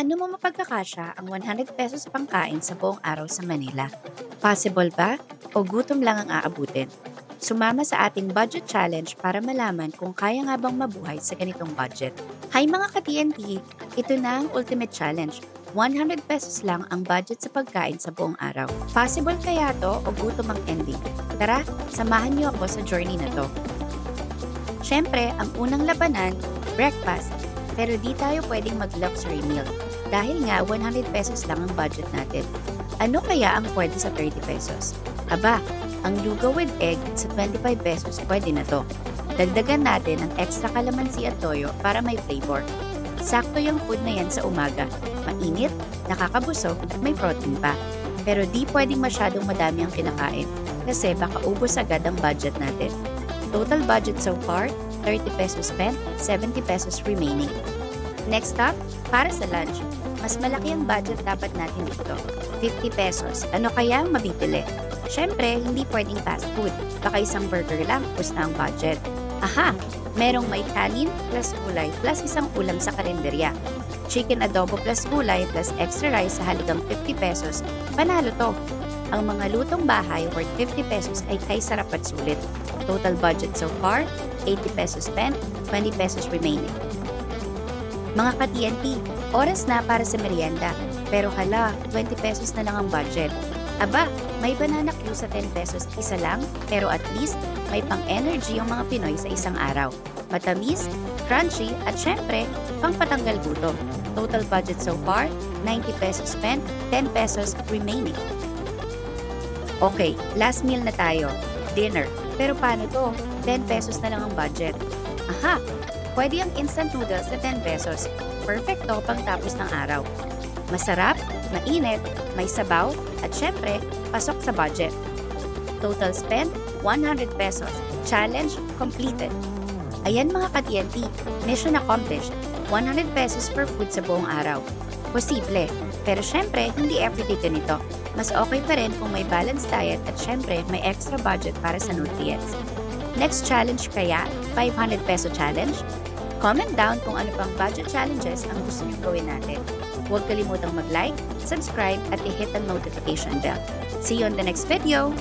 Paano mo mapagkakasya ang 100 pesos pangkain sa buong araw sa Manila? Possible ba o gutom lang ang aabutin? Sumama sa ating budget challenge para malaman kung kaya nga bang mabuhay sa ganitong budget. Hi mga ka-TNT! Ito na ang ultimate challenge. 100 pesos lang ang budget sa pagkain sa buong araw. Possible kaya to o gutom ang ending? Tara, samahan niyo ako sa journey na to. Siyempre, ang unang labanan, breakfast. Pero di tayo pwedeng mag-luxury meal dahil nga 100 pesos lang ang budget natin. Ano kaya ang pwede sa 30 pesos? Aba, ang lugaw with egg sa 25 pesos pwede na to. Dagdagan natin ang extra kalamansi at toyo para may flavor. Sakto yung food na yan sa umaga. Mainit, nakakabusog at may protein pa. Pero di pwedeng masyadong madami ang kinakain kasi baka ubos agad ang budget natin. Total budget so far, 30 pesos spent, 70 pesos remaining. Next up, para sa lunch. Mas malaki ang budget dapat natin dito. 50 pesos. Ano kaya ang mabibili? Siyempre, hindi pwedeng fast food. Baka isang burger lang, tapos na ang budget. Aha! Merong may kanin plus gulay plus isang ulam sa kalenderya. Chicken adobo plus gulay plus extra rice sa halagang 50 pesos. Panalo to! Ang mga lutong bahay worth 50 pesos ay kay sarap at sulit. Total budget so far, 80 pesos spent, 20 pesos remaining. Mga ka-TNT, oras na para sa merienda. Pero hala, 20 pesos na lang ang budget. Aba, may banana Q sa 10 pesos isa lang, pero at least may pang-energy yung mga Pinoy sa isang araw. Matamis, crunchy, at syempre, pang patanggal gutom. Total budget so far, 90 pesos spent, 10 pesos remaining. Okay, last meal na tayo. Dinner. Pero paano to? 10 pesos na lang ang budget. Aha! Pwede ang instant noodles sa 10 pesos. Perfect to pang tapos ng araw. Masarap, mainit, may sabaw, at syempre, pasok sa budget. Total spend, 100 pesos. Challenge completed. Ayan mga ka-TNT, mission accomplished. 100 pesos for food sa buong araw. Posible, pero syempre, hindi everyday ganito. Mas okay pa rin kung may balanced diet at syempre, may extra budget para sa nutrients. Next challenge kaya, 500 peso challenge? Comment down kung ano pang budget challenges ang gusto nyo gawin natin. Huwag kalimutang mag-like, subscribe at i-hit ang notification bell. See you on the next video!